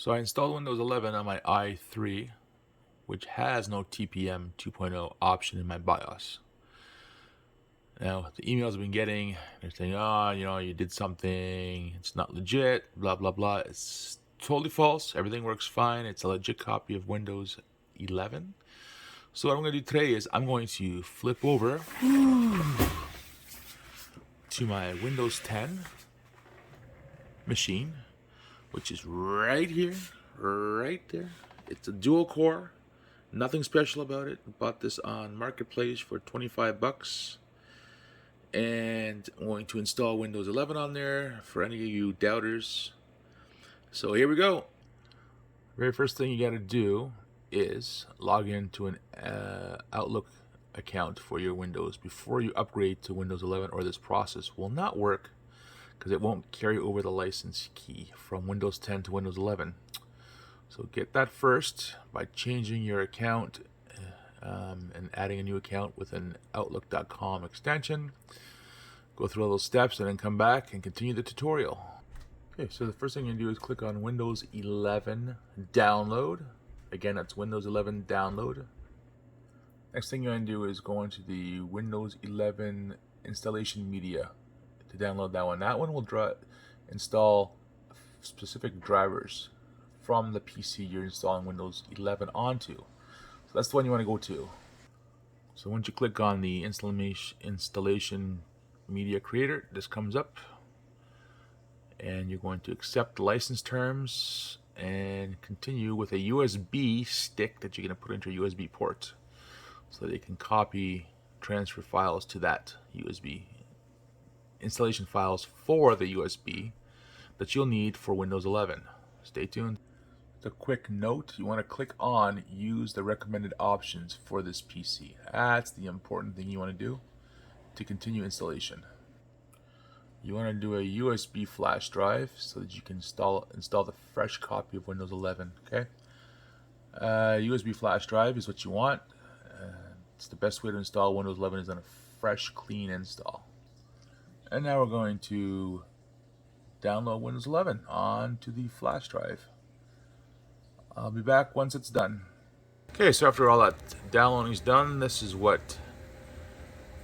So I installed Windows 11 on my i3, which has no TPM 2.0 option in my BIOS. Now, the emails I've been getting, they're saying, you did something, it's not legit, blah, blah, blah. It's totally false. Everything works fine. It's a legit copy of Windows 11. So what I'm going to do today is I'm going to flip over to my Windows 10 machine, which is right here, right there. It's a dual core, nothing special about it. I bought this on Marketplace for 25 bucks. And I'm going to install Windows 11 on there for any of you doubters. So here we go. Very first thing you got to do is log into an Outlook account for your Windows before you upgrade to Windows 11, or this process will not work because it won't carry over the license key from Windows 10 to Windows 11. So get that first by changing your account and adding a new account with an Outlook.com extension. Go through all those steps and then come back and continue the tutorial. Okay, so the first thing you do is click on Windows 11 Download. Again, that's Windows 11 Download. Next thing you're going to do is go into the Windows 11 Installation Media to download that one. That one will install specific drivers from the PC you're installing Windows 11 onto. So that's the one you want to go to. So once you click on the installation media creator, this comes up and you're going to accept the license terms and continue with a USB stick that you're going to put into your USB port so that you can transfer files to that USB, installation files for the USB that you'll need for Windows 11. Stay tuned. A quick note, you want to click on use the recommended options for this PC. That's the important thing you want to do to continue installation. You want to do a USB flash drive so that you can install the fresh copy of Windows 11. Okay, USB flash drive is what you want. It's the best way to install Windows 11 is on a fresh, clean install. And now we're going to download Windows 11 onto the flash drive. I'll be back once it's done. Okay, so after all that downloading is done, this is what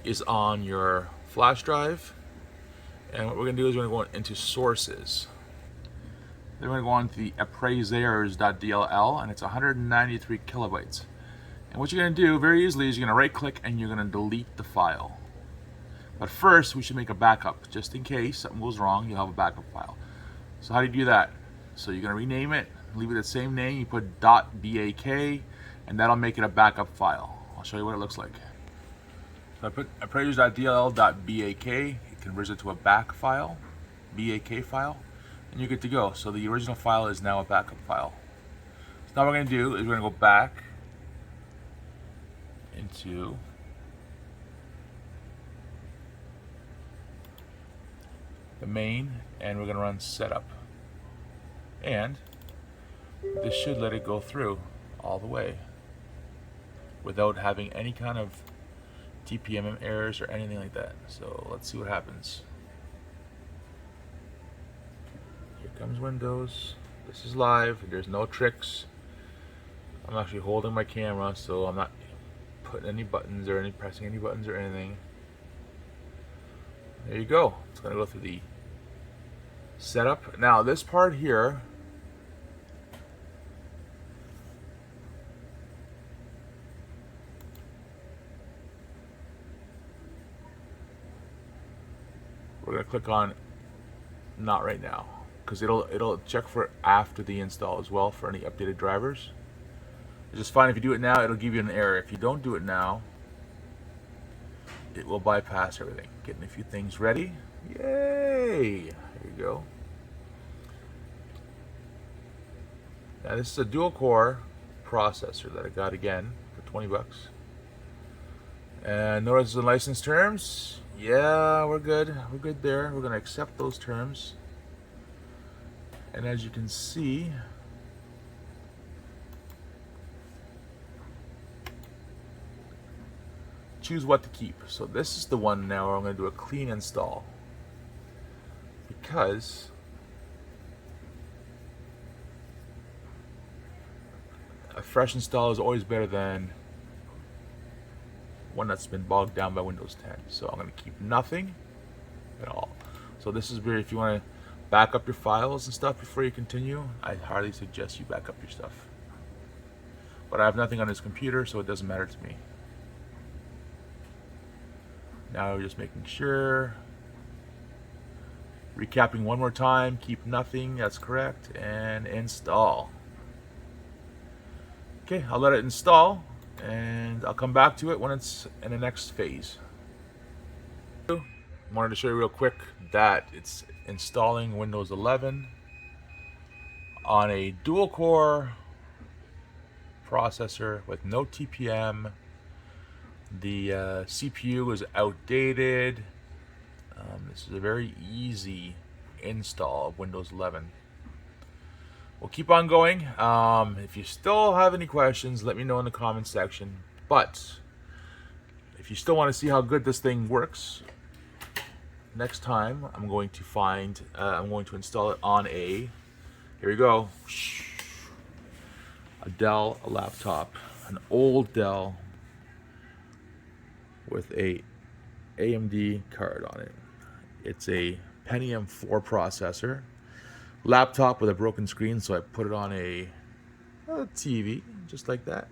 is on your flash drive. And what we're going to do is we're going to go into sources. Then we're going to go on to the appraisers.dll, and it's 193 kilobytes. And what you're going to do very easily is you're going to right click and you're going to delete the file. But first we should make a backup just in case something goes wrong. You'll have a backup file. So how do you do that? So you're going to rename it, leave it the same name, you put .bak, and that'll make it a backup file. I'll show you what it looks like. So I put appraisers.dll.bak, it converts it to a BAK file, BAK file, and you're good to go. So the original file is now a backup file. So now what we're going to do is we're going to go back into the main, and we're going to run setup. And this should let it go through all the way without having any kind of TPM errors or anything like that. So let's see what happens. Here comes Windows. This is live. There's no tricks. I'm actually holding my camera, so I'm not putting any buttons or pressing any buttons or anything. There you go. It's going to go through the setup. Now this part here, we're going to click on not right now because it'll check for after the install as well for any updated drivers. It's just fine if you do it now, it'll give you an error. If you don't do it now, it will bypass everything. Getting a few things ready. Yay! There you go. Now this is a dual core processor that I got again for 20 bucks. And notice the license terms. Yeah, we're good. We're good there. We're going to accept those terms. And as you can see, choose what to keep. So this is the one now where I'm going to do a clean install, because A fresh install is always better than one that's been bogged down by Windows 10. So I'm going to keep nothing at all. So this is where if you want to back up your files and stuff before you continue, I highly suggest you back up your stuff. But I have nothing on this computer, so it doesn't matter to me. Now we're just making sure. Recapping one more time, keep nothing, that's correct, and install. Okay, I'll let it install, and I'll come back to it when it's in the next phase. Wanted to show you real quick that it's installing Windows 11 on a dual-core processor with no TPM. The CPU is outdated. This is a very easy install of Windows 11. We'll keep on going. If you still have any questions, let me know in the comments section. But if you still want to see how good this thing works, next time I'm going to install it on a, here we go, a Dell laptop, an old Dell with a AMD card on it. It's a Pentium 4 processor, laptop with a broken screen, so I put it on a TV, just like that.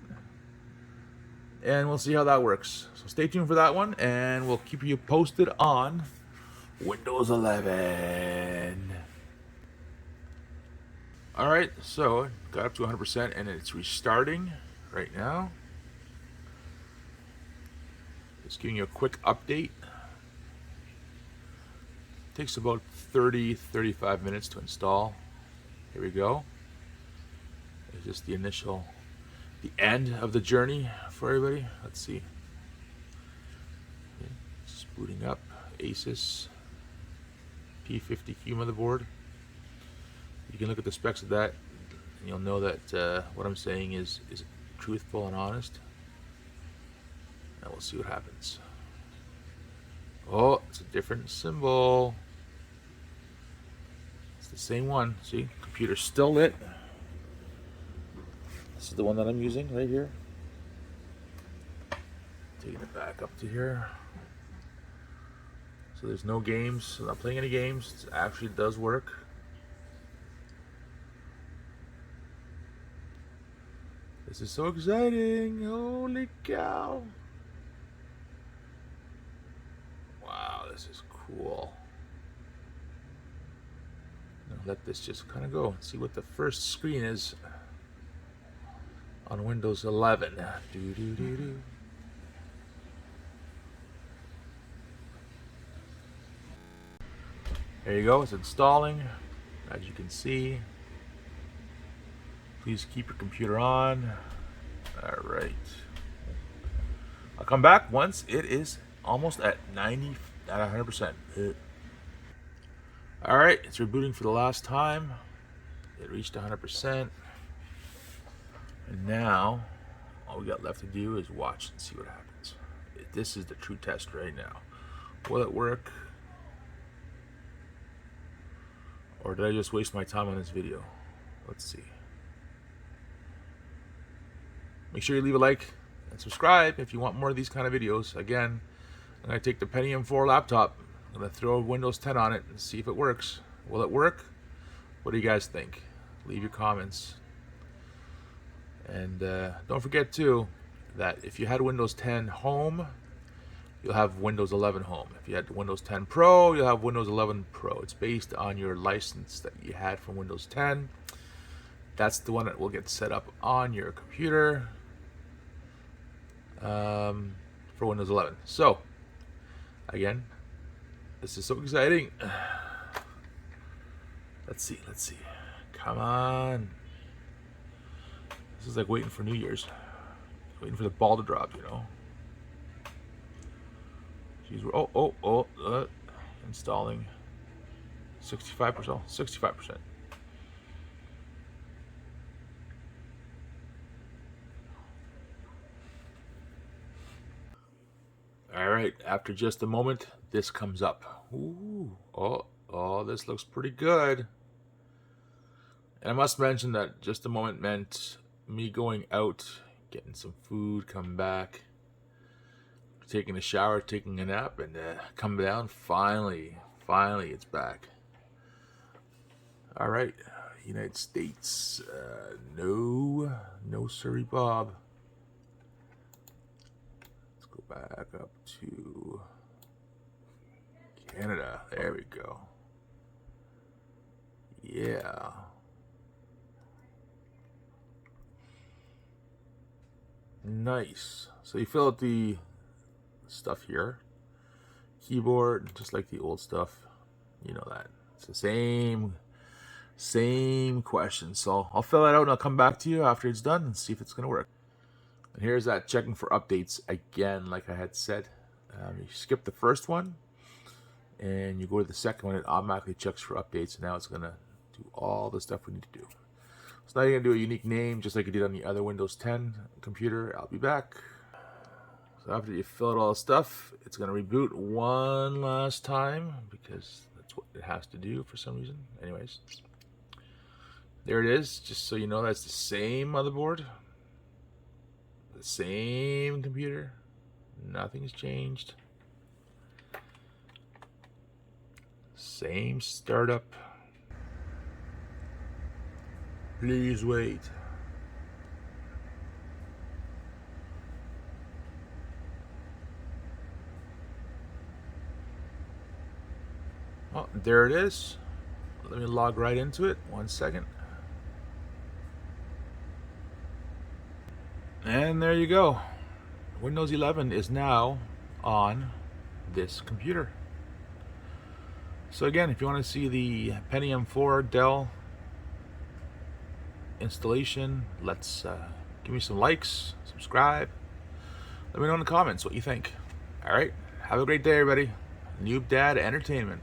And we'll see how that works. So stay tuned for that one, and we'll keep you posted on Windows 11. Alright, so got up to 100% and it's restarting right now. Just giving you a quick update. Takes about 30-35 minutes to install. Here we go. It's just the end of the journey for everybody. Let's see. Okay, just booting up. Asus P50Q motherboard. You can look at the specs of that, and you'll know that what I'm saying is truthful and honest. And we'll see what happens. Oh, it's a different symbol. It's the same one. See, computer's still lit. This is the one that I'm using right here. Taking it back up to here. So there's no games. I'm not playing any games. It actually does work. This is so exciting. Holy cow. Wow, this is cool. Now let this just kind of go and see what the first screen is on Windows 11. There you go, it's installing. As you can see, please keep your computer on. All right. I'll come back once it is almost at 100%. All right, it's rebooting for the last time. It reached 100%. And now, all we got left to do is watch and see what happens. This is the true test right now. Will it work? Or did I just waste my time on this video? Let's see. Make sure you leave a like and subscribe if you want more of these kind of videos. Again, I'm going to take the Pentium 4 laptop. I'm going to throw Windows 10 on it and see if it works. Will it work? What do you guys think? Leave your comments. And don't forget, too, that if you had Windows 10 Home, you'll have Windows 11 Home. If you had Windows 10 Pro, you'll have Windows 11 Pro. It's based on your license that you had from Windows 10. That's the one that will get set up on your computer for Windows 11. So, again, this is so exciting. Let's see. Come on. This is like waiting for New Year's. Waiting for the ball to drop, you know. Jeez, installing 65%. All right, after just a moment, this comes up. Ooh, oh, this looks pretty good. And I must mention that just a moment meant me going out, getting some food, coming back, taking a shower, taking a nap, and come down. Finally it's back. All right, United States. No siree, Bob. Let's go back up to Canada. There we go. Yeah. Nice. So you fill out the stuff here. Keyboard, just like the old stuff. You know that. It's the same question. So I'll fill that out and I'll come back to you after it's done and see if it's going to work. And here's that checking for updates again, like I had said. You skip the first one and you go to the second one. It automatically checks for updates. And now it's going to do all the stuff we need to do. So now you're going to do a unique name just like you did on the other Windows 10 computer. I'll be back. So after you fill out all the stuff, it's going to reboot one last time because that's what it has to do for some reason. Anyways, there it is. Just so you know, that's the same motherboard, the same computer. Nothing's changed. Same startup. Please wait. Oh, there it is. Let me log right into it. 1 second. And there you go. Windows 11 is now on this computer. So again, if you want to see the Pentium 4 Dell installation, let's give me some likes, subscribe. Let me know in the comments what you think. All right. Have a great day, everybody. Noob Dad Entertainment.